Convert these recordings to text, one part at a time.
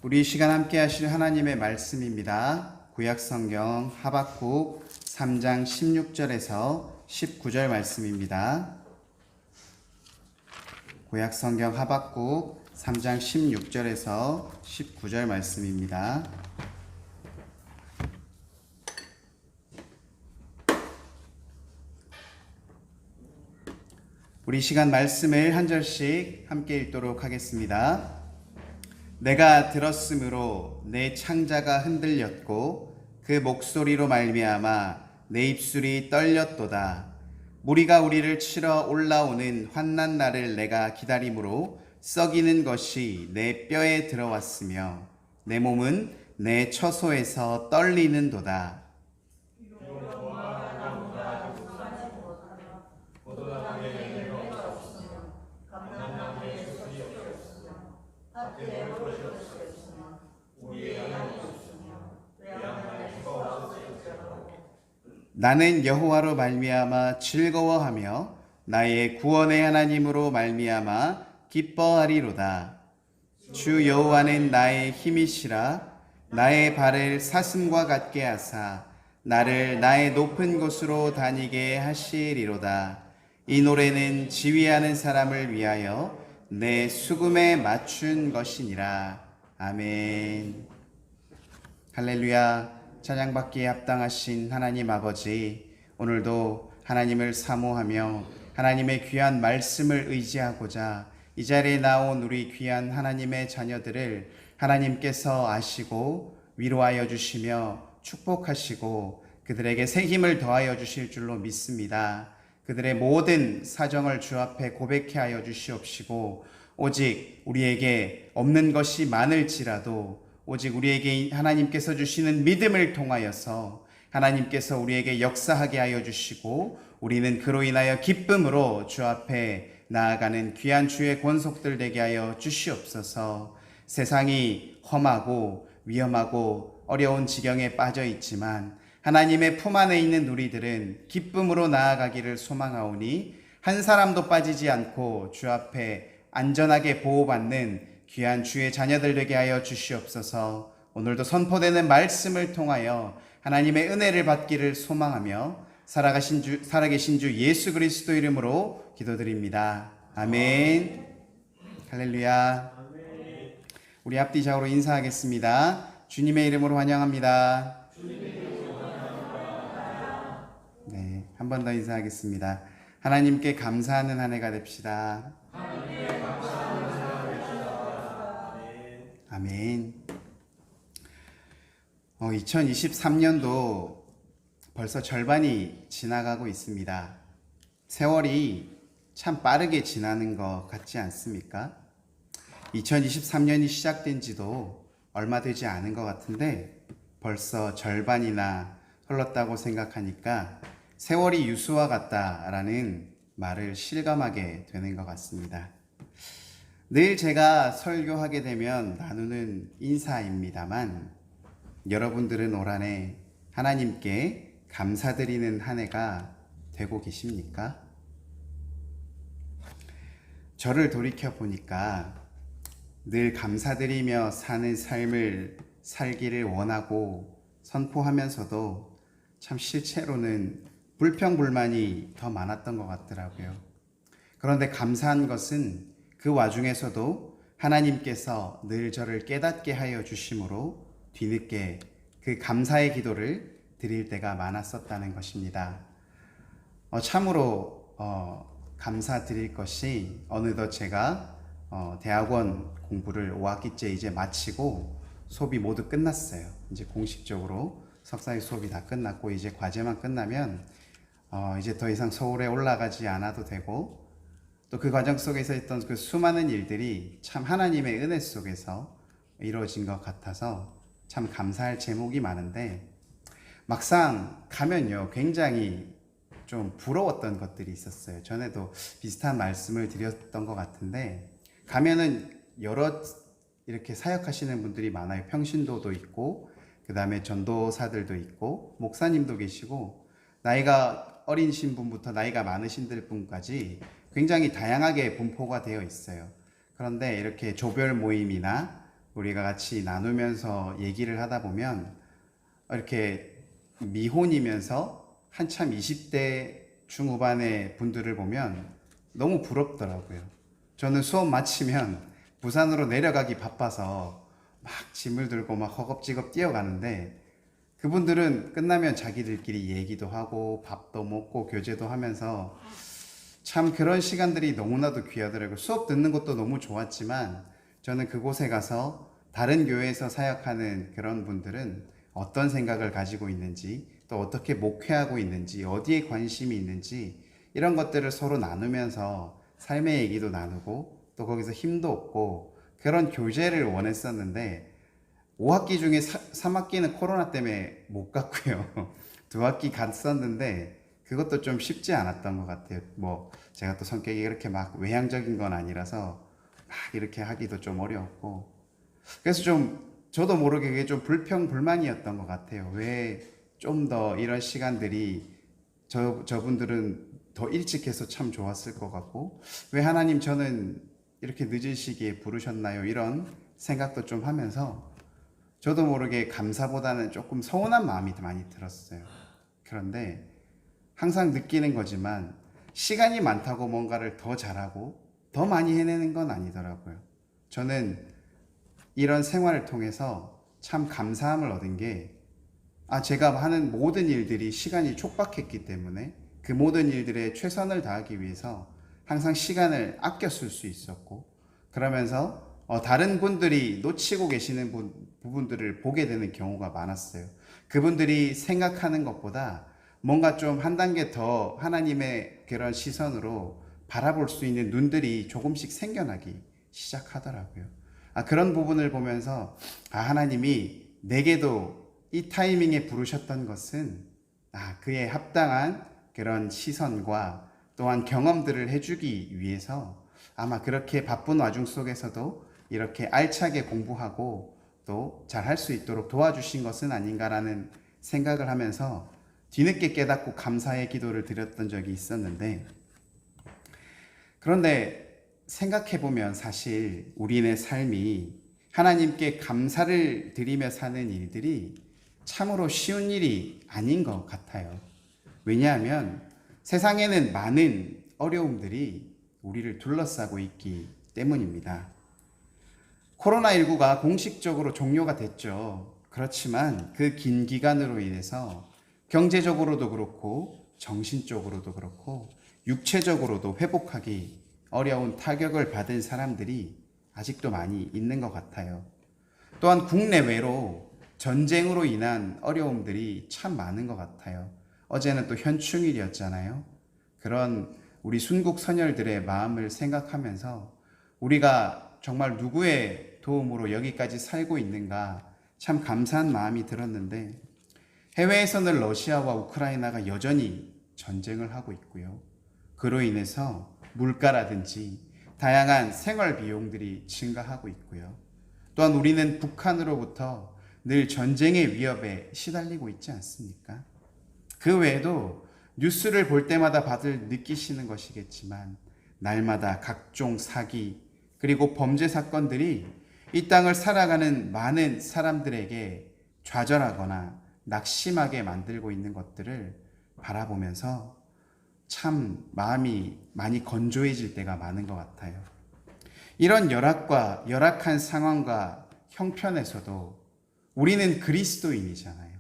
우리 이 시간 함께 하실 하나님의 말씀입니다. 구약성경 하박국 3장 16절에서 19절 말씀입니다. 구약성경 하박국 3장 16절에서 19절 말씀입니다. 우리 이 시간 말씀을 한 절씩 함께 읽도록 하겠습니다. 내가 들었으므로 내 창자가 흔들렸고 그 목소리로 말미암아 내 입술이 떨렸도다. 무리가 우리를 치러 올라오는 환난 날을 내가 기다림으로 썩이는 것이 내 뼈에 들어왔으며 내 몸은 내 처소에서 떨리는도다. 나는 여호와로 말미암아 즐거워하며 나의 구원의 하나님으로 말미암아 기뻐하리로다. 주 여호와는 나의 힘이시라. 나의 발을 사슴과 같게 하사 나를 나의 높은 곳으로 다니게 하시리로다. 이 노래는 지휘하는 사람을 위하여 내 수금에 맞춘 것이니라. 아멘. 할렐루야. 찬양받기에 합당하신 하나님 아버지, 오늘도 하나님을 사모하며 하나님의 귀한 말씀을 의지하고자 이 자리에 나온 우리 귀한 하나님의 자녀들을 하나님께서 아시고 위로하여 주시며 축복하시고 그들에게 새 힘을 더하여 주실 줄로 믿습니다. 그들의 모든 사정을 주 앞에 고백해 하여 주시옵시고 오직 우리에게 없는 것이 많을지라도 오직 우리에게 하나님께서 주시는 믿음을 통하여서 하나님께서 우리에게 역사하게 하여 주시고 우리는 그로 인하여 기쁨으로 주 앞에 나아가는 귀한 주의 권속들 되게 하여 주시옵소서. 세상이 험하고 위험하고 어려운 지경에 빠져 있지만 하나님의 품 안에 있는 우리들은 기쁨으로 나아가기를 소망하오니 한 사람도 빠지지 않고 주 앞에 안전하게 보호받는 귀한 주의 자녀들 되게 하여 주시옵소서. 오늘도 선포되는 말씀을 통하여 하나님의 은혜를 받기를 소망하며 살아계신 주 예수 그리스도 이름으로 기도드립니다. 아멘. 할렐루야. 우리 앞뒤 좌우로 인사하겠습니다. 주님의 이름으로 환영합니다. 네, 한 번 더 인사하겠습니다. 하나님께 감사하는 한 해가 됩시다. 아멘. 2023년도 벌써 절반이 지나가고 있습니다. 세월이 참 빠르게 지나는 것 같지 않습니까? 2023년이 시작된 지도 얼마 되지 않은 것 같은데 벌써 절반이나 흘렀다고 생각하니까 세월이 유수와 같다라는 말을 실감하게 되는 것 같습니다. 늘 제가 설교하게 되면 나누는 인사입니다만 여러분들은 올 한 해 하나님께 감사드리는 한 해가 되고 계십니까? 저를 돌이켜 보니까 늘 감사드리며 사는 삶을 살기를 원하고 선포하면서도 참 실제로는 불평불만이 더 많았던 것 같더라고요. 그런데 감사한 것은 그 와중에서도 하나님께서 늘 저를 깨닫게 하여 주심으로 뒤늦게 그 감사의 기도를 드릴 때가 많았었다는 것입니다. 참으로 감사드릴 것이 어느덧 제가 대학원 공부를 5학기째 이제 마치고 수업이 모두 끝났어요. 이제 공식적으로 석사의 수업이 다 끝났고 이제 과제만 끝나면 이제 더 이상 서울에 올라가지 않아도 되고 또 그 과정 속에서 있던 그 수많은 일들이 참 하나님의 은혜 속에서 이루어진 것 같아서 참 감사할 제목이 많은데 막상 가면요 굉장히 좀 부러웠던 것들이 있었어요. 전에도 비슷한 말씀을 드렸던 것 같은데 가면은 여러 이렇게 사역하시는 분들이 많아요. 평신도도 있고 그 다음에 전도사들도 있고 목사님도 계시고 나이가 어린 신분부터 나이가 많으신 분까지 굉장히 다양하게 분포가 되어 있어요. 그런데 이렇게 조별 모임이나 우리가 같이 나누면서 얘기를 하다 보면 이렇게 미혼이면서 한참 20대 중후반의 분들을 보면 너무 부럽더라고요. 저는 수업 마치면 부산으로 내려가기 바빠서 막 짐을 들고 막 허겁지겁 뛰어가는데 그분들은 끝나면 자기들끼리 얘기도 하고 밥도 먹고 교제도 하면서 참 그런 시간들이 너무나도 귀하더라고요. 수업 듣는 것도 너무 좋았지만 저는 그곳에 가서 다른 교회에서 사역하는 그런 분들은 어떤 생각을 가지고 있는지, 또 어떻게 목회하고 있는지, 어디에 관심이 있는지 이런 것들을 서로 나누면서 삶의 얘기도 나누고 또 거기서 힘도 얻고 그런 교제를 원했었는데 5학기 중에 3학기는 코로나 때문에 못 갔고요. 2학기 갔었는데 그것도 좀 쉽지 않았던 것 같아요. 뭐 제가 또 성격이 그렇게 막 외향적인 건 아니라서 막 이렇게 하기도 좀 어려웠고 그래서 좀 저도 모르게 그게 좀 불평불만이었던 것 같아요. 왜 좀 더 이런 시간들이 저분들은 더 일찍 해서 참 좋았을 것 같고 왜 하나님 저는 이렇게 늦은 시기에 부르셨나요? 이런 생각도 좀 하면서 저도 모르게 감사보다는 조금 서운한 마음이 많이 들었어요. 그런데 항상 느끼는 거지만 시간이 많다고 뭔가를 더 잘하고 더 많이 해내는 건 아니더라고요. 저는 이런 생활을 통해서 참 감사함을 얻은 게 제가 하는 모든 일들이 시간이 촉박했기 때문에 그 모든 일들에 최선을 다하기 위해서 항상 시간을 아껴 쓸 수 있었고 그러면서 다른 분들이 놓치고 계시는 부분들을 보게 되는 경우가 많았어요. 그분들이 생각하는 것보다 뭔가 좀 한 단계 더 하나님의 그런 시선으로 바라볼 수 있는 눈들이 조금씩 생겨나기 시작하더라고요. 그런 부분을 보면서 하나님이 내게도 이 타이밍에 부르셨던 것은 그에 합당한 그런 시선과 또한 경험들을 해주기 위해서 아마 그렇게 바쁜 와중 속에서도 이렇게 알차게 공부하고 또 잘할 수 있도록 도와주신 것은 아닌가라는 생각을 하면서 뒤늦게 깨닫고 감사의 기도를 드렸던 적이 있었는데 그런데 생각해보면 사실 우리의 삶이 하나님께 감사를 드리며 사는 일들이 참으로 쉬운 일이 아닌 것 같아요. 왜냐하면 세상에는 많은 어려움들이 우리를 둘러싸고 있기 때문입니다. 코로나19가 공식적으로 종료가 됐죠. 그렇지만 그 긴 기간으로 인해서 경제적으로도 그렇고 정신적으로도 그렇고 육체적으로도 회복하기 어려운 타격을 받은 사람들이 아직도 많이 있는 것 같아요. 또한 국내외로 전쟁으로 인한 어려움들이 참 많은 것 같아요. 어제는 또 현충일이었잖아요. 그런 우리 순국 선열들의 마음을 생각하면서 우리가 정말 누구의 도움으로 여기까지 살고 있는가 참 감사한 마음이 들었는데 해외에서는 러시아와 우크라이나가 여전히 전쟁을 하고 있고요. 그로 인해서 물가라든지 다양한 생활 비용들이 증가하고 있고요. 또한 우리는 북한으로부터 늘 전쟁의 위협에 시달리고 있지 않습니까? 그 외에도 뉴스를 볼 때마다 다들 느끼시는 것이겠지만 날마다 각종 사기 그리고 범죄 사건들이 이 땅을 살아가는 많은 사람들에게 좌절하거나 낙심하게 만들고 있는 것들을 바라보면서 참 마음이 많이 건조해질 때가 많은 것 같아요. 이런 열악한 상황과 형편에서도 우리는 그리스도인이잖아요.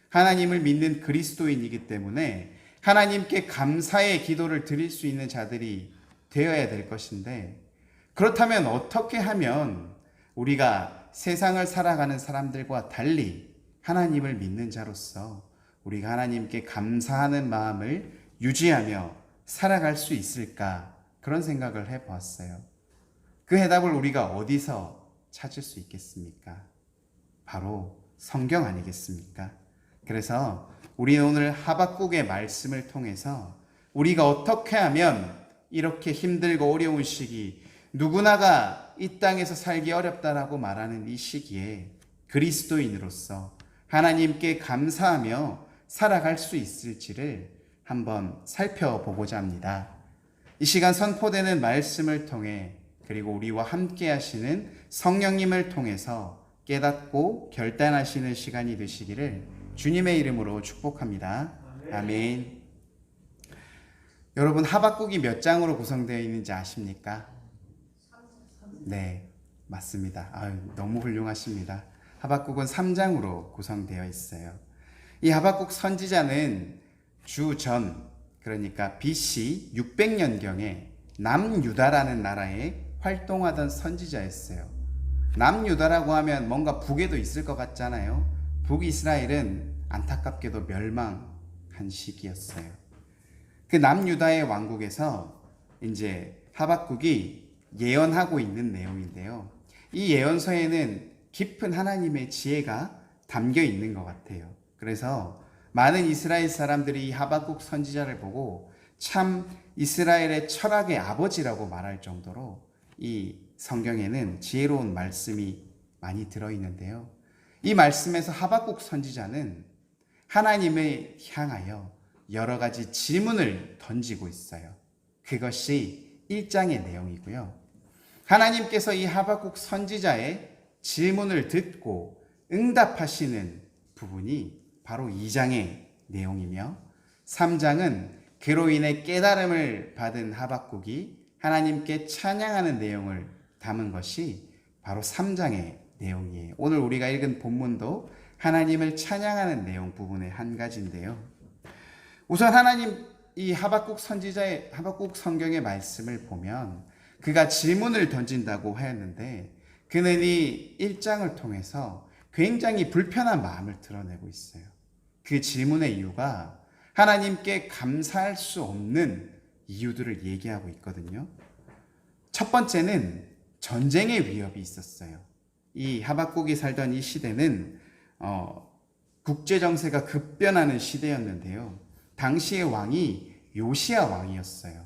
하나님을 믿는 그리스도인이기 때문에 하나님께 감사의 기도를 드릴 수 있는 자들이 되어야 될 것인데 그렇다면 어떻게 하면 우리가 세상을 살아가는 사람들과 달리 하나님을 믿는 자로서 우리가 하나님께 감사하는 마음을 유지하며 살아갈 수 있을까 그런 생각을 해보았어요. 그 해답을 우리가 어디서 찾을 수 있겠습니까? 바로 성경 아니겠습니까? 그래서 우리는 오늘 하박국의 말씀을 통해서 우리가 어떻게 하면 이렇게 힘들고 어려운 시기 누구나가 이 땅에서 살기 어렵다라고 말하는 이 시기에 그리스도인으로서 하나님께 감사하며 살아갈 수 있을지를 한번 살펴보고자 합니다. 이 시간 선포되는 말씀을 통해 그리고 우리와 함께 하시는 성령님을 통해서 깨닫고 결단하시는 시간이 되시기를 주님의 이름으로 축복합니다. 아멘. 여러분, 하박국이 몇 장으로 구성되어 있는지 아십니까? 네, 맞습니다. 너무 훌륭하십니다. 하박국은 3장으로 구성되어 있어요. 이 하박국 선지자는 주전, 그러니까 BC 600년경에 남유다라는 나라에 활동하던 선지자였어요. 남유다라고 하면 뭔가 북에도 있을 것 같잖아요. 북이스라엘은 안타깝게도 멸망한 시기였어요. 그 남유다의 왕국에서 이제 하박국이 예언하고 있는 내용인데요. 이 예언서에는 깊은 하나님의 지혜가 담겨 있는 것 같아요. 그래서 많은 이스라엘 사람들이 이 하박국 선지자를 보고 참 이스라엘의 철학의 아버지라고 말할 정도로 이 성경에는 지혜로운 말씀이 많이 들어있는데요. 이 말씀에서 하박국 선지자는 하나님을 향하여 여러 가지 질문을 던지고 있어요. 그것이 1장의 내용이고요. 하나님께서 이 하박국 선지자의 질문을 듣고 응답하시는 부분이 바로 2장의 내용이며, 3장은 그로 인해 깨달음을 받은 하박국이 하나님께 찬양하는 내용을 담은 것이 바로 3장의 내용이에요. 오늘 우리가 읽은 본문도 하나님을 찬양하는 내용 부분의 한 가지인데요. 우선 하나님, 이 하박국 선지자의 하박국 성경의 말씀을 보면 그가 질문을 던진다고 하였는데, 그는 이 1장을 통해서 굉장히 불편한 마음을 드러내고 있어요. 그 질문의 이유가 하나님께 감사할 수 없는 이유들을 얘기하고 있거든요. 첫 번째는 전쟁의 위협이 있었어요. 이 하박국이 살던 이 시대는 국제정세가 급변하는 시대였는데요. 당시의 왕이 요시야 왕이었어요.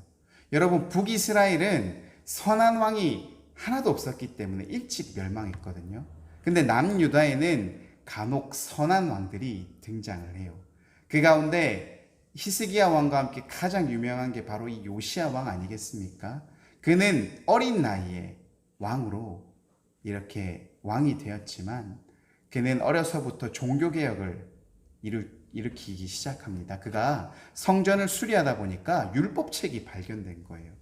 여러분, 북이스라엘은 선한 왕이 하나도 없었기 때문에 일찍 멸망했거든요. 근데 남유다에는 간혹 선한 왕들이 등장을 해요. 그 가운데 히스기야 왕과 함께 가장 유명한 게 바로 이 요시야 왕 아니겠습니까? 그는 어린 나이에 왕으로 이렇게 왕이 되었지만 그는 어려서부터 종교개혁을 일으키기 시작합니다. 그가 성전을 수리하다 보니까 율법책이 발견된 거예요.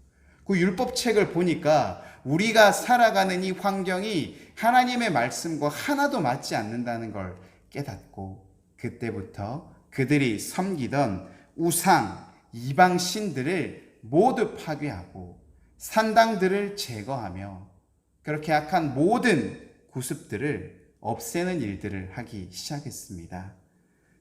그 율법책을 보니까 우리가 살아가는 이 환경이 하나님의 말씀과 하나도 맞지 않는다는 걸 깨닫고, 그때부터 그들이 섬기던 우상, 이방 신들을 모두 파괴하고 산당들을 제거하며 그렇게 악한 모든 구습들을 없애는 일들을 하기 시작했습니다.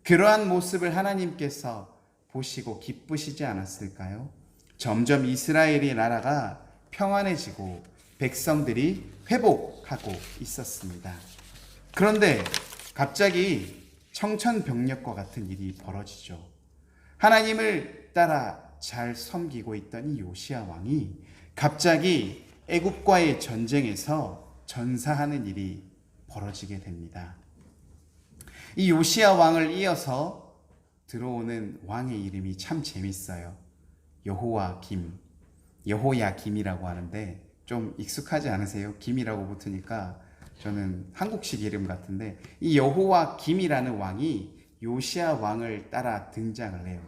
그러한 모습을 하나님께서 보시고 기쁘시지 않았을까요? 점점 이스라엘의 나라가 평안해지고 백성들이 회복하고 있었습니다. 그런데 갑자기 청천벽력과 같은 일이 벌어지죠. 하나님을 따라 잘 섬기고 있던 이 요시야 왕이 갑자기 애굽과의 전쟁에서 전사하는 일이 벌어지게 됩니다. 이 요시야 왕을 이어서 들어오는 왕의 이름이 참 재밌어요. 여호야김이라고 하는데 좀 익숙하지 않으세요? 김이라고 붙으니까 저는 한국식 이름 같은데, 이 여호야김이라는 왕이 요시야 왕을 따라 등장을 해요.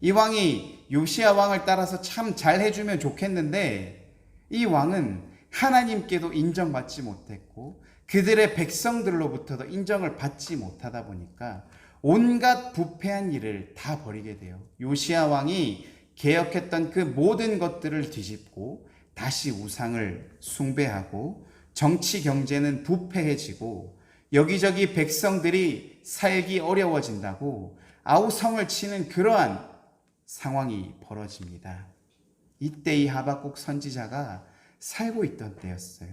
이 왕이 요시야 왕을 따라서 참 잘해주면 좋겠는데, 이 왕은 하나님께도 인정받지 못했고 그들의 백성들로부터도 인정을 받지 못하다 보니까 온갖 부패한 일을 다 벌이게 돼요. 요시야 왕이 개혁했던 그 모든 것들을 뒤집고 다시 우상을 숭배하고 정치 경제는 부패해지고 여기저기 백성들이 살기 어려워진다고 아우성을 치는 그러한 상황이 벌어집니다. 이때 이 하박국 선지자가 살고 있던 때였어요.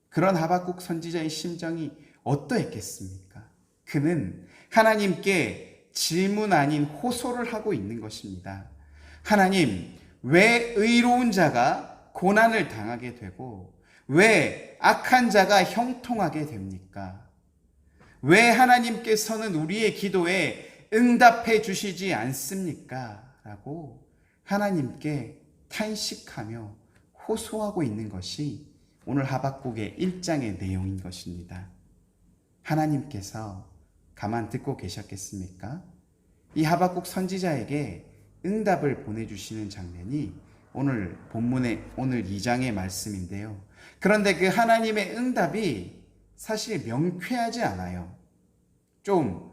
그런 하박국 선지자의 심정이 어떠했겠습니까? 그는 하나님께 질문 아닌 호소를 하고 있는 것입니다. 하나님, 왜 의로운 자가 고난을 당하게 되고 왜 악한 자가 형통하게 됩니까? 왜 하나님께서는 우리의 기도에 응답해 주시지 않습니까? 라고 하나님께 탄식하며 호소하고 있는 것이 오늘 하박국의 1장의 내용인 것입니다. 하나님께서 가만 듣고 계셨겠습니까? 이 하박국 선지자에게 응답을 보내주시는 장면이 오늘 본문의 오늘 2장의 말씀인데요. 그런데 그 하나님의 응답이 사실 명쾌하지 않아요. 좀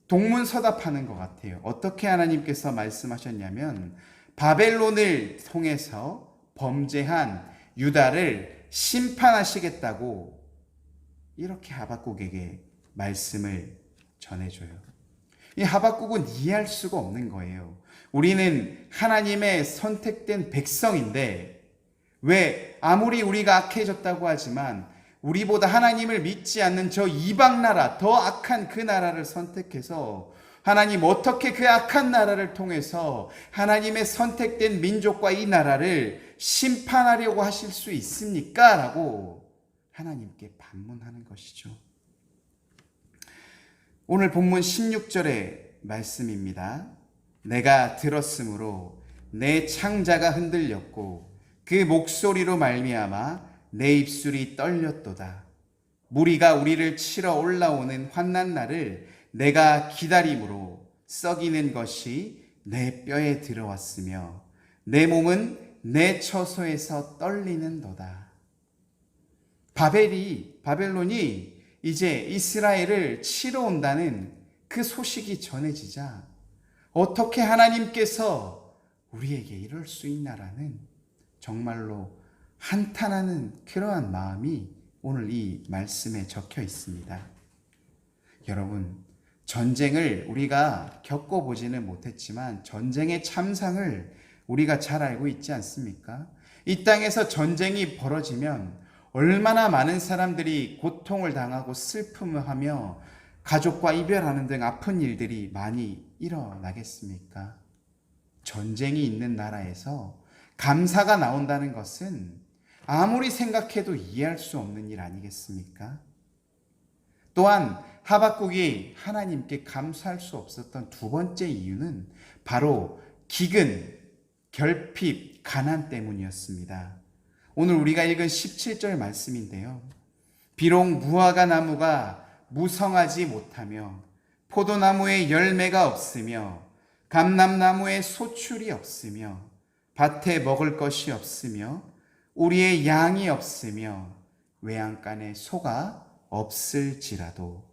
동문서답하는 것 같아요. 어떻게 하나님께서 말씀하셨냐면 바벨론을 통해서 범죄한 유다를 심판하시겠다고 이렇게 하박국에게 말씀을 전해줘요. 이 하박국은 이해할 수가 없는 거예요. 우리는 하나님의 선택된 백성인데 왜 아무리 우리가 악해졌다고 하지만 우리보다 하나님을 믿지 않는 저 이방 나라, 더 악한 그 나라를 선택해서 하나님 어떻게 그 악한 나라를 통해서 하나님의 선택된 민족과 이 나라를 심판하려고 하실 수 있습니까? 라고 하나님께 반문하는 것이죠. 오늘 본문 16절의 말씀입니다. 내가 들었으므로 내 창자가 흔들렸고 그 목소리로 말미암아 내 입술이 떨렸도다. 무리가 우리를 치러 올라오는 환난 날을 내가 기다림으로 썩이는 것이 내 뼈에 들어왔으며 내 몸은 내 처소에서 떨리는도다. 바벨론이 이제 이스라엘을 치러 온다는 그 소식이 전해지자 어떻게 하나님께서 우리에게 이럴 수 있나라는 정말로 한탄하는 그러한 마음이 오늘 이 말씀에 적혀 있습니다. 여러분, 전쟁을 우리가 겪어보지는 못했지만 전쟁의 참상을 우리가 잘 알고 있지 않습니까? 이 땅에서 전쟁이 벌어지면 얼마나 많은 사람들이 고통을 당하고 슬픔을 하며 가족과 이별하는 등 아픈 일들이 많이 일어나겠습니까? 전쟁이 있는 나라에서 감사가 나온다는 것은 아무리 생각해도 이해할 수 없는 일 아니겠습니까? 또한 하박국이 하나님께 감사할 수 없었던 두 번째 이유는 바로 기근, 결핍, 가난 때문이었습니다. 오늘 우리가 읽은 17절 말씀인데요. 비록 무화과 나무가 무성하지 못하며 포도나무에 열매가 없으며 감람나무에 소출이 없으며 밭에 먹을 것이 없으며 우리의 양이 없으며 외양간에 소가 없을지라도.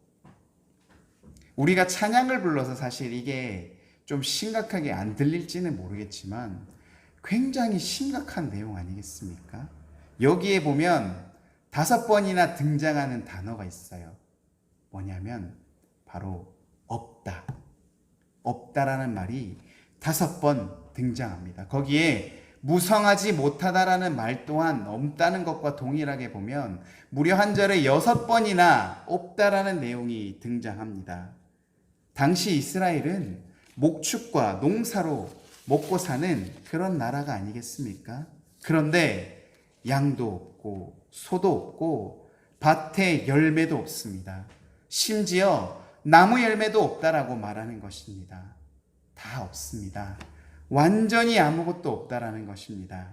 우리가 찬양을 불러서 사실 이게 좀 심각하게 안 들릴지는 모르겠지만 굉장히 심각한 내용 아니겠습니까? 여기에 보면 5번이나 등장하는 단어가 있어요. 뭐냐면 바로 없다. 없다라는 말이 5번 등장합니다. 거기에 무성하지 못하다라는 말 또한 없다는 것과 동일하게 보면 무려 한 절에 6번이나 없다라는 내용이 등장합니다. 당시 이스라엘은 목축과 농사로 먹고 사는 그런 나라가 아니겠습니까? 그런데 양도 없고 소도 없고 밭에 열매도 없습니다. 심지어 나무 열매도 없다라고 말하는 것입니다. 다 없습니다. 완전히 아무것도 없다라는 것입니다.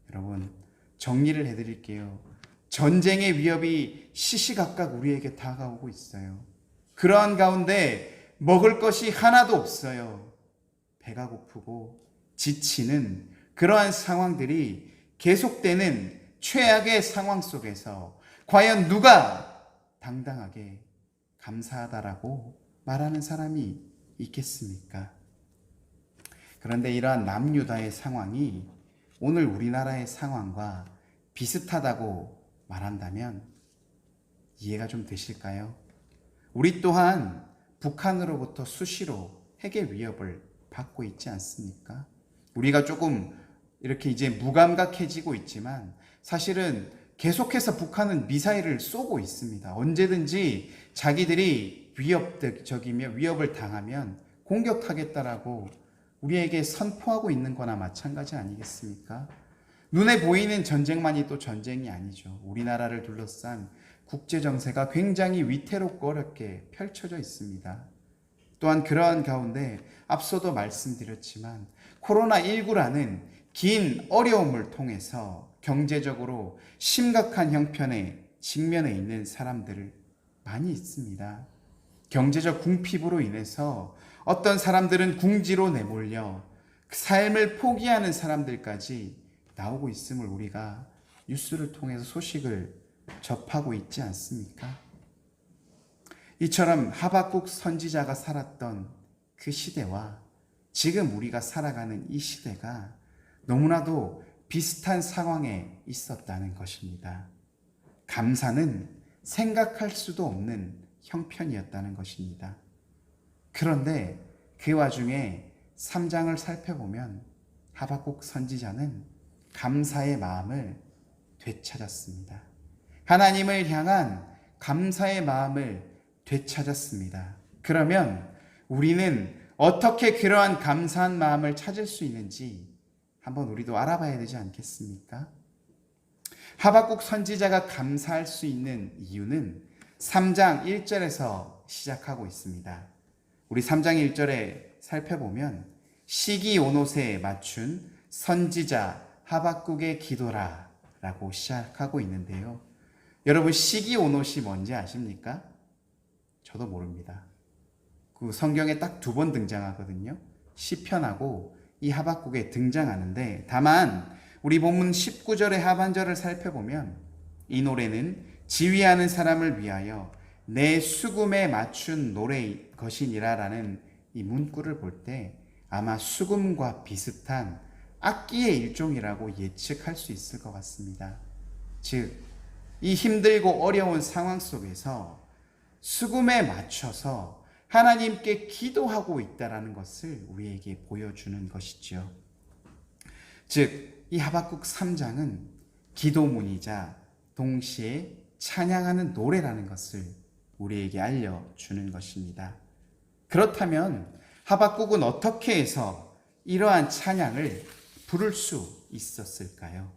여러분, 정리를 해드릴게요. 전쟁의 위협이 시시각각 우리에게 다가오고 있어요. 그러한 가운데 먹을 것이 하나도 없어요. 배가 고프고 지치는 그러한 상황들이 계속되는 최악의 상황 속에서 과연 누가 당당하게 감사하다라고 말하는 사람이 있겠습니까? 그런데 이러한 남유다의 상황이 오늘 우리나라의 상황과 비슷하다고 말한다면 이해가 좀 되실까요? 우리 또한 북한으로부터 수시로 핵의 위협을 받고 있지 않습니까? 우리가 조금 이렇게 이제 무감각해지고 있지만 사실은 계속해서 북한은 미사일을 쏘고 있습니다. 언제든지 자기들이 위협적이며 위협을 당하면 공격하겠다라고 우리에게 선포하고 있는 거나 마찬가지 아니겠습니까? 눈에 보이는 전쟁만이 또 전쟁이 아니죠. 우리나라를 둘러싼 국제정세가 굉장히 위태롭고 어렵게 펼쳐져 있습니다. 또한 그러한 가운데 앞서도 말씀드렸지만 코로나19라는 긴 어려움을 통해서 경제적으로 심각한 형편에 직면해 있는 사람들을 많이 있습니다. 경제적 궁핍으로 인해서 어떤 사람들은 궁지로 내몰려 삶을 포기하는 사람들까지 나오고 있음을 우리가 뉴스를 통해서 소식을 접하고 있지 않습니까? 이처럼 하박국 선지자가 살았던 그 시대와 지금 우리가 살아가는 이 시대가 너무나도 비슷한 상황에 있었다는 것입니다. 감사는 생각할 수도 없는 형편이었다는 것입니다. 그런데 그 와중에 3장을 살펴보면 하박국 선지자는 감사의 마음을 되찾았습니다. 하나님을 향한 감사의 마음을 되찾았습니다. 그러면 우리는 어떻게 그러한 감사한 마음을 찾을 수 있는지 한번 우리도 알아봐야 되지 않겠습니까? 하박국 선지자가 감사할 수 있는 이유는 3장 1절에서 시작하고 있습니다. 우리 3장 1절에 살펴보면 시기 온옷에 맞춘 선지자 하박국의 기도라 라고 시작하고 있는데요. 여러분, 시기 온옷이 뭔지 아십니까? 저도 모릅니다. 그 성경에 딱 2번 등장하거든요. 시편하고 이 하박국에 등장하는데, 다만 우리 본문 19절의 하반절을 살펴보면 이 노래는 지휘하는 사람을 위하여 내 수금에 맞춘 노래일 것이니라 라는 이 문구를 볼 때 아마 수금과 비슷한 악기의 일종이라고 예측할 수 있을 것 같습니다. 즉, 이 힘들고 어려운 상황 속에서 수금에 맞춰서 하나님께 기도하고 있다는 것을 우리에게 보여주는 것이죠. 즉, 이 하박국 3장은 기도문이자 동시에 찬양하는 노래라는 것을 우리에게 알려주는 것입니다. 그렇다면 하박국은 어떻게 해서 이러한 찬양을 부를 수 있었을까요?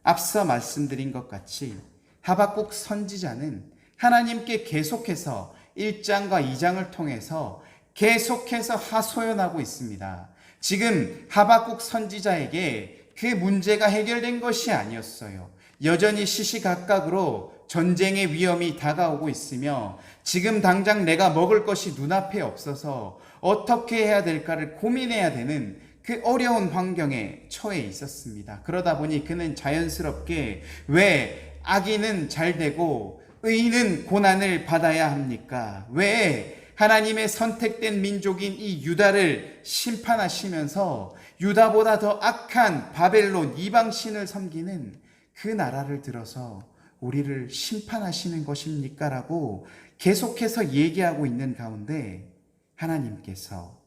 앞서 말씀드린 것 같이 하박국 선지자는 하나님께 계속해서 1장과 2장을 통해서 계속해서 하소연하고 있습니다. 지금 하박국 선지자에게 그 문제가 해결된 것이 아니었어요. 여전히 시시각각으로 전쟁의 위험이 다가오고 있으며 지금 당장 내가 먹을 것이 눈앞에 없어서 어떻게 해야 될까를 고민해야 되는 그 어려운 환경에 처해 있었습니다. 그러다 보니 그는 자연스럽게 왜 악인은 잘 되고 의인은 고난을 받아야 합니까? 왜 하나님의 선택된 민족인 이 유다를 심판하시면서 유다보다 더 악한 바벨론 이방신을 섬기는 그 나라를 들어서 우리를 심판하시는 것입니까? 라고 계속해서 얘기하고 있는 가운데 하나님께서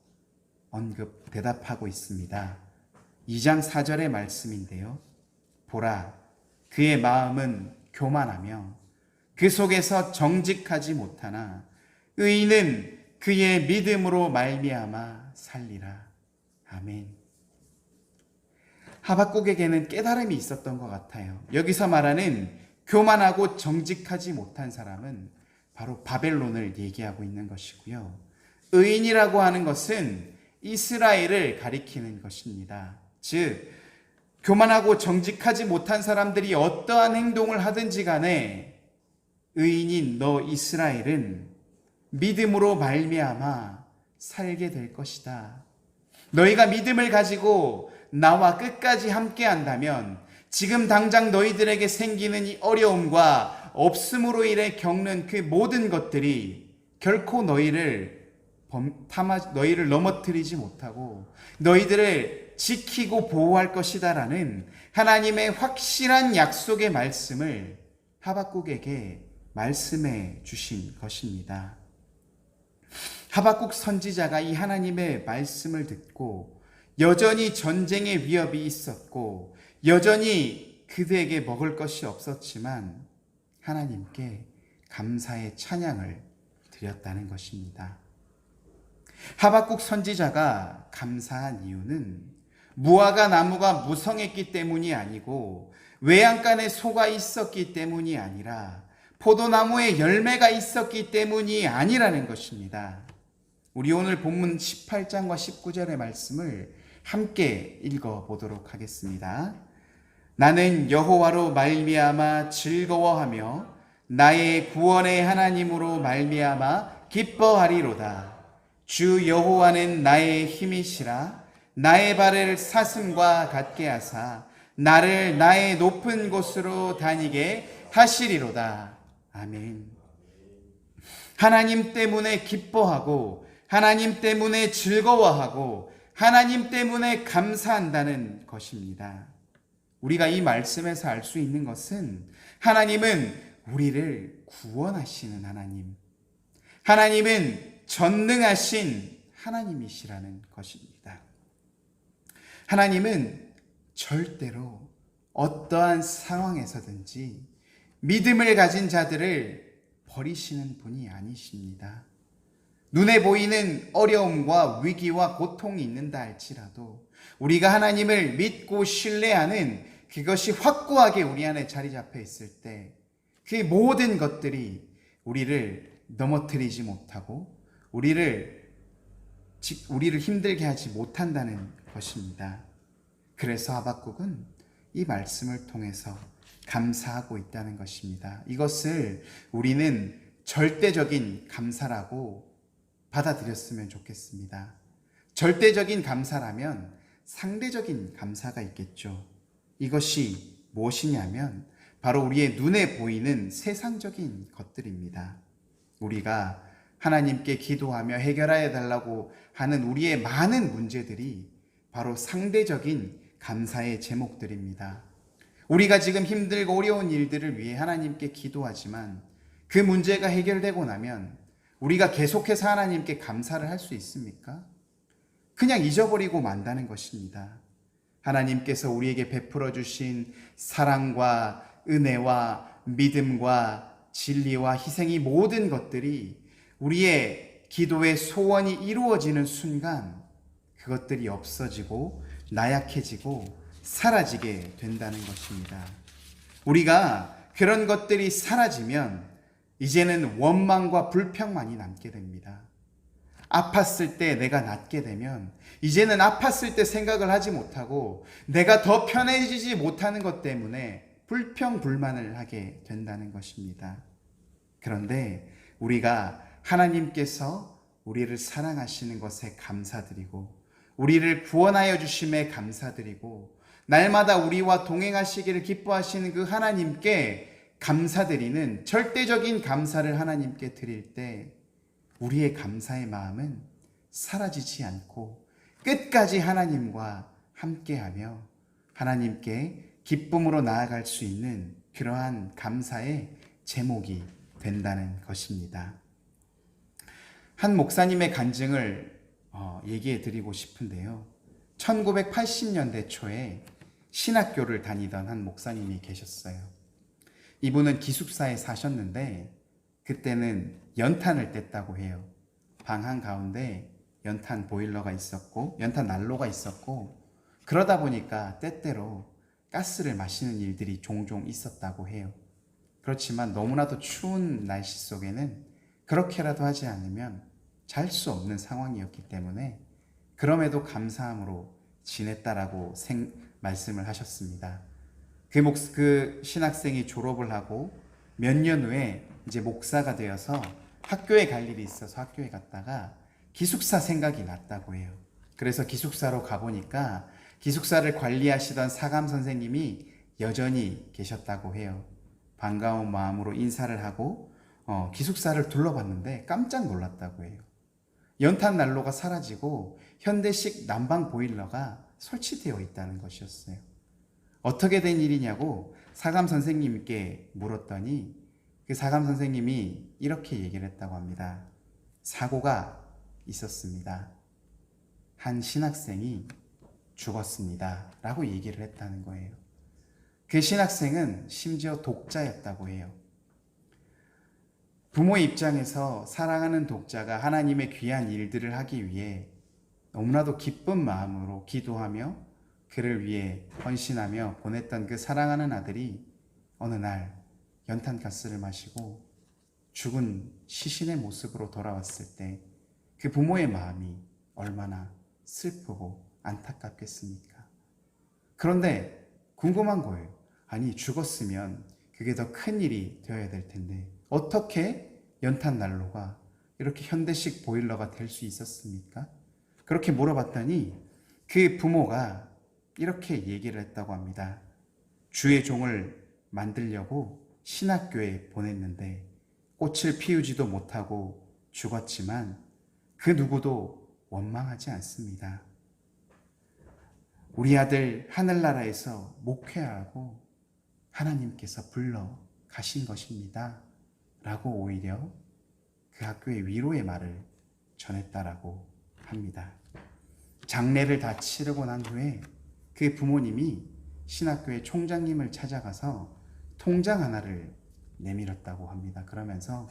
대답하고 있습니다. 2장 4절의 말씀인데요. 보라, 그의 마음은 교만하며 그 속에서 정직하지 못하나 의인은 그의 믿음으로 말미암아 살리라. 아멘. 하박국에게는 깨달음이 있었던 것 같아요. 여기서 말하는 교만하고 정직하지 못한 사람은 바로 바벨론을 얘기하고 있는 것이고요. 의인이라고 하는 것은 이스라엘을 가리키는 것입니다. 즉, 교만하고 정직하지 못한 사람들이 어떠한 행동을 하든지 간에 의인인 너 이스라엘은 믿음으로 말미암아 살게 될 것이다. 너희가 믿음을 가지고 나와 끝까지 함께 한다면 지금 당장 너희들에게 생기는 이 어려움과 없음으로 인해 겪는 그 모든 것들이 결코 너희를 넘어뜨리지 못하고 너희들을 지키고 보호할 것이다라는 하나님의 확실한 약속의 말씀을 하박국에게 말씀해 주신 것입니다. 하박국 선지자가 이 하나님의 말씀을 듣고 여전히 전쟁의 위협이 있었고 여전히 그들에게 먹을 것이 없었지만 하나님께 감사의 찬양을 드렸다는 것입니다. 하박국 선지자가 감사한 이유는 무화과 나무가 무성했기 때문이 아니고 외양간에 소가 있었기 때문이 아니라 포도나무에 열매가 있었기 때문이 아니라는 것입니다. 우리 오늘 본문 18장과 19절의 말씀을 함께 읽어보도록 하겠습니다. 나는 여호와로 말미암아 즐거워하며 나의 구원의 하나님으로 말미암아 기뻐하리로다. 주 여호와는 나의 힘이시라. 나의 발을 사슴과 같게 하사 나를 나의 높은 곳으로 다니게 하시리로다. 아멘. 하나님 때문에 기뻐하고 하나님 때문에 즐거워하고 하나님 때문에 감사한다는 것입니다. 우리가 이 말씀에서 알 수 있는 것은 하나님은 우리를 구원하시는 하나님, 하나님은 전능하신 하나님이시라는 것입니다. 하나님은 절대로 어떠한 상황에서든지 믿음을 가진 자들을 버리시는 분이 아니십니다. 눈에 보이는 어려움과 위기와 고통이 있는다 할지라도 우리가 하나님을 믿고 신뢰하는 그것이 확고하게 우리 안에 자리 잡혀 있을 때 그 모든 것들이 우리를 넘어뜨리지 못하고 우리를 힘들게 하지 못한다는 것입니다. 그래서 하박국은 이 말씀을 통해서 감사하고 있다는 것입니다. 이것을 우리는 절대적인 감사라고 받아들였으면 좋겠습니다. 절대적인 감사라면 상대적인 감사가 있겠죠. 이것이 무엇이냐면 바로 우리의 눈에 보이는 세상적인 것들입니다. 우리가 하나님께 기도하며 해결하여 달라고 하는 우리의 많은 문제들이 바로 상대적인 감사의 제목들입니다. 우리가 지금 힘들고 어려운 일들을 위해 하나님께 기도하지만 그 문제가 해결되고 나면 우리가 계속해서 하나님께 감사를 할 수 있습니까? 그냥 잊어버리고 만다는 것입니다. 하나님께서 우리에게 베풀어 주신 사랑과 은혜와 믿음과 진리와 희생이 모든 것들이 우리의 기도의 소원이 이루어지는 순간 그것들이 없어지고 나약해지고 사라지게 된다는 것입니다. 우리가 그런 것들이 사라지면 이제는 원망과 불평만이 남게 됩니다. 아팠을 때 내가 낫게 되면 이제는 아팠을 때 생각을 하지 못하고 내가 더 편해지지 못하는 것 때문에 불평불만을 하게 된다는 것입니다. 그런데 우리가 하나님께서 우리를 사랑하시는 것에 감사드리고 우리를 구원하여 주심에 감사드리고 날마다 우리와 동행하시기를 기뻐하시는 그 하나님께 감사드리는 절대적인 감사를 하나님께 드릴 때 우리의 감사의 마음은 사라지지 않고 끝까지 하나님과 함께하며 하나님께 기쁨으로 나아갈 수 있는 그러한 감사의 제목이 된다는 것입니다. 한 목사님의 간증을 얘기해 드리고 싶은데요. 1980년대 초에 신학교를 다니던 한 목사님이 계셨어요. 이분은 기숙사에 사셨는데 그때는 연탄을 뗐다고 해요. 방 한가운데 연탄 보일러가 있었고 연탄 난로가 있었고 그러다 보니까 때때로 가스를 마시는 일들이 종종 있었다고 해요. 그렇지만 너무나도 추운 날씨 속에는 그렇게라도 하지 않으면 잘 수 없는 상황이었기 때문에 그럼에도 감사함으로 지냈다라고 말씀을 하셨습니다. 그 신학생이 졸업을 하고 몇 년 후에 이제 목사가 되어서 학교에 갈 일이 있어서 학교에 갔다가 기숙사 생각이 났다고 해요. 그래서 기숙사로 가보니까 기숙사를 관리하시던 사감 선생님이 여전히 계셨다고 해요. 반가운 마음으로 인사를 하고 기숙사를 둘러봤는데 깜짝 놀랐다고 해요. 연탄 난로가 사라지고 현대식 난방 보일러가 설치되어 있다는 것이었어요. 어떻게 된 일이냐고 사감 선생님께 물었더니 그 사감 선생님이 이렇게 얘기를 했다고 합니다. 사고가 있었습니다. 한 신학생이 죽었습니다. 라고 얘기를 했다는 거예요. 그 신학생은 심지어 독자였다고 해요. 부모의 입장에서 사랑하는 독자가 하나님의 귀한 일들을 하기 위해 너무나도 기쁜 마음으로 기도하며 그를 위해 헌신하며 보냈던 그 사랑하는 아들이 어느 날 연탄가스를 마시고 죽은 시신의 모습으로 돌아왔을 때 그 부모의 마음이 얼마나 슬프고 안타깝겠습니까? 그런데 궁금한 거예요. 아니, 죽었으면 그게 더 큰 일이 되어야 될 텐데 어떻게 연탄 난로가 이렇게 현대식 보일러가 될 수 있었습니까? 그렇게 물어봤더니 그 부모가 이렇게 얘기를 했다고 합니다. 주의 종을 만들려고 신학교에 보냈는데 꽃을 피우지도 못하고 죽었지만 그 누구도 원망하지 않습니다. 우리 아들 하늘나라에서 목회하고 하나님께서 불러 가신 것입니다. 라고 오히려 그 학교의 위로의 말을 전했다라고 합니다. 장례를 다 치르고 난 후에 그 부모님이 신학교의 총장님을 찾아가서 통장 하나를 내밀었다고 합니다. 그러면서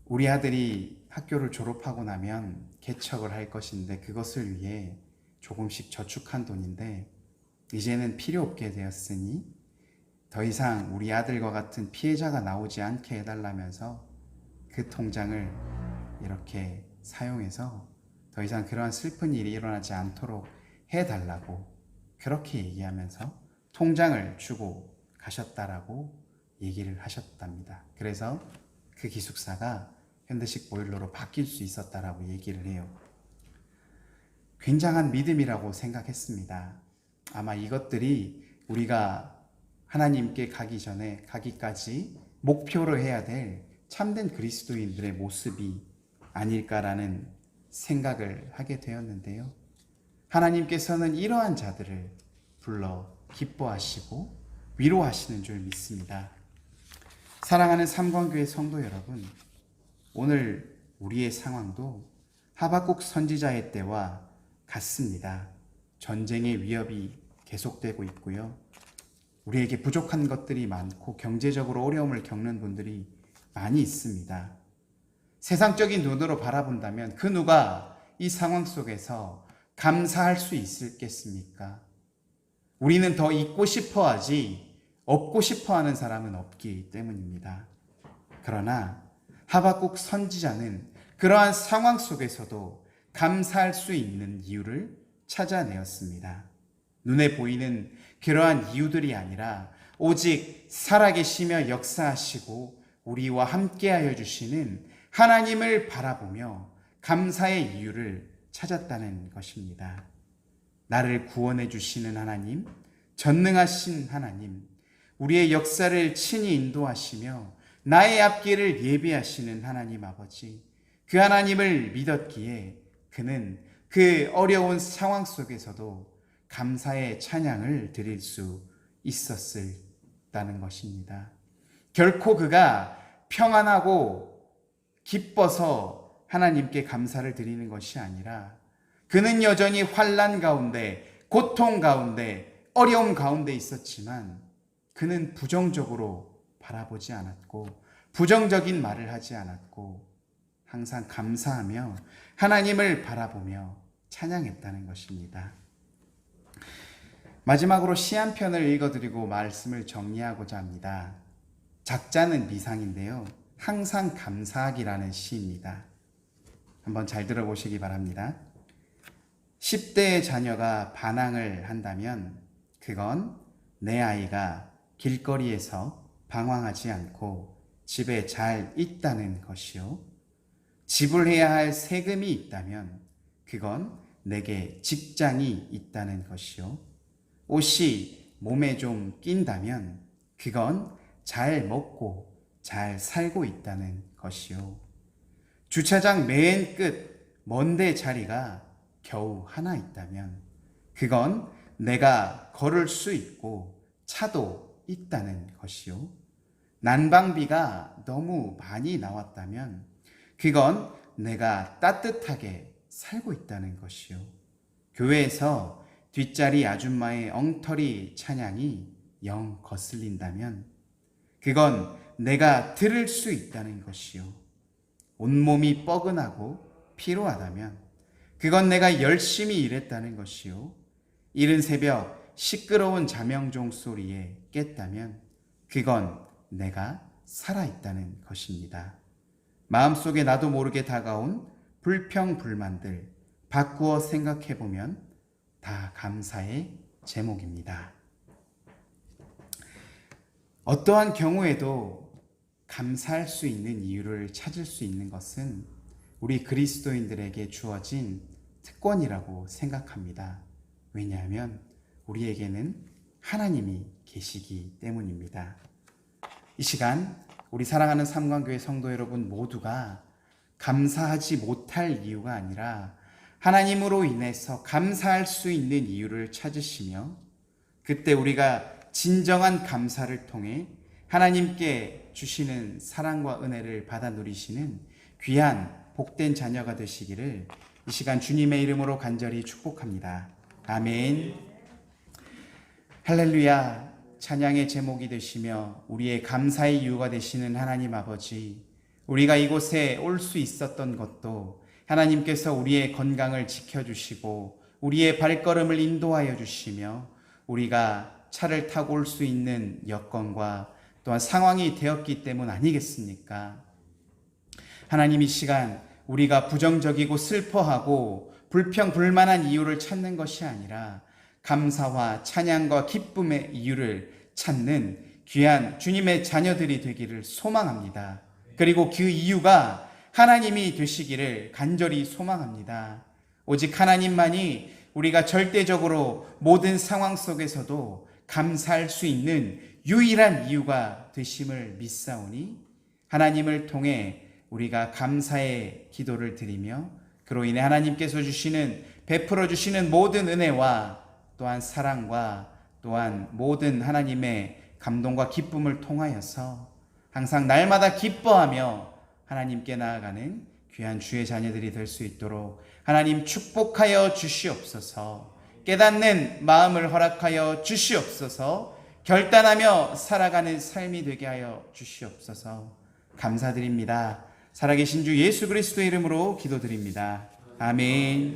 우리 아들이 학교를 졸업하고 나면 개척을 할 것인데 그것을 위해 조금씩 저축한 돈인데 이제는 필요 없게 되었으니 더 이상 우리 아들과 같은 피해자가 나오지 않게 해달라면서 그 통장을 이렇게 사용해서 더 이상 그러한 슬픈 일이 일어나지 않도록 해달라고 그렇게 얘기하면서 통장을 주고 가셨다라고 얘기를 하셨답니다. 그래서 그 기숙사가 현대식 보일러로 바뀔 수 있었다라고 얘기를 해요. 굉장한 믿음이라고 생각했습니다. 아마 이것들이 우리가 하나님께 가기까지 목표로 해야 될 참된 그리스도인들의 모습이 아닐까라는 생각을 하게 되었는데요. 하나님께서는 이러한 자들을 불러 기뻐하시고 위로하시는 줄 믿습니다. 사랑하는 삼광교회 성도 여러분, 오늘 우리의 상황도 하박국 선지자의 때와 같습니다. 전쟁의 위협이 계속되고 있고요. 우리에게 부족한 것들이 많고 경제적으로 어려움을 겪는 분들이 많이 있습니다. 세상적인 눈으로 바라본다면 그 누가 이 상황 속에서 감사할 수 있겠습니까? 우리는 더 있고 싶어 하지 없고 싶어 하는 사람은 없기 때문입니다. 그러나 하박국 선지자는 그러한 상황 속에서도 감사할 수 있는 이유를 찾아내었습니다. 눈에 보이는 그러한 이유들이 아니라 오직 살아계시며 역사하시고 우리와 함께하여 주시는 하나님을 바라보며 감사의 이유를 찾았다는 것입니다. 나를 구원해 주시는 하나님, 전능하신 하나님, 우리의 역사를 친히 인도하시며 나의 앞길을 예비하시는 하나님 아버지, 그 하나님을 믿었기에 그는 그 어려운 상황 속에서도 감사의 찬양을 드릴 수 있었다는 것입니다. 결코 그가 평안하고 기뻐서 하나님께 감사를 드리는 것이 아니라 그는 여전히 환난 가운데, 고통 가운데, 어려움 가운데 있었지만 그는 부정적으로 바라보지 않았고 부정적인 말을 하지 않았고 항상 감사하며 하나님을 바라보며 찬양했다는 것입니다. 마지막으로 시 한 편을 읽어드리고 말씀을 정리하고자 합니다. 작자는 미상인데요. 항상 감사하기라는 시입니다. 한번 잘 들어보시기 바랍니다. 10대의 자녀가 반항을 한다면 그건 내 아이가 길거리에서 방황하지 않고 집에 잘 있다는 것이요. 지불해야 할 세금이 있다면 그건 내게 직장이 있다는 것이요. 옷이 몸에 좀 낀다면 그건 잘 먹고 잘 살고 있다는 것이요. 주차장 맨 끝 먼데 자리가 겨우 하나 있다면 그건 내가 걸을 수 있고 차도 있다는 것이요. 난방비가 너무 많이 나왔다면 그건 내가 따뜻하게 살고 있다는 것이요. 교회에서 뒷자리 아줌마의 엉터리 찬양이 영 거슬린다면 그건 내가 들을 수 있다는 것이요. 온몸이 뻐근하고 피로하다면 그건 내가 열심히 일했다는 것이요. 이른 새벽 시끄러운 자명종 소리에 깼다면 그건 내가 살아있다는 것입니다. 마음속에 나도 모르게 다가온 불평불만들, 바꾸어 생각해 보면 다 감사의 제목입니다. 어떠한 경우에도 감사할 수 있는 이유를 찾을 수 있는 것은 우리 그리스도인들에게 주어진 특권이라고 생각합니다. 왜냐하면 우리에게는 하나님이 계시기 때문입니다. 이 시간 우리 사랑하는 삼관교회 성도 여러분 모두가 감사하지 못할 이유가 아니라 하나님으로 인해서 감사할 수 있는 이유를 찾으시며, 그때 우리가 진정한 감사를 통해 하나님께 주시는 사랑과 은혜를 받아 누리시는 귀한 복된 자녀가 되시기를 이 시간 주님의 이름으로 간절히 축복합니다. 아멘. 할렐루야. 찬양의 제목이 되시며 우리의 감사의 이유가 되시는 하나님 아버지, 우리가 이곳에 올 수 있었던 것도 하나님께서 우리의 건강을 지켜주시고 우리의 발걸음을 인도하여 주시며 우리가 차를 타고 올 수 있는 여건과 또한 상황이 되었기 때문 아니겠습니까? 하나님, 이 시간 우리가 부정적이고 슬퍼하고 불평불만한 이유를 찾는 것이 아니라 감사와 찬양과 기쁨의 이유를 찾는 귀한 주님의 자녀들이 되기를 소망합니다. 그리고 그 이유가 하나님이 되시기를 간절히 소망합니다. 오직 하나님만이 우리가 절대적으로 모든 상황 속에서도 감사할 수 있는 유일한 이유가 되심을 믿사오니 하나님을 통해 우리가 감사의 기도를 드리며 그로 인해 하나님께서 주시는, 베풀어 주시는 모든 은혜와 또한 사랑과 또한 모든 하나님의 감동과 기쁨을 통하여서 항상 날마다 기뻐하며 하나님께 나아가는 귀한 주의 자녀들이 될 수 있도록 하나님 축복하여 주시옵소서. 깨닫는 마음을 허락하여 주시옵소서. 결단하며 살아가는 삶이 되게 하여 주시옵소서. 감사드립니다. 살아계신 주 예수 그리스도의 이름으로 기도드립니다. 아멘.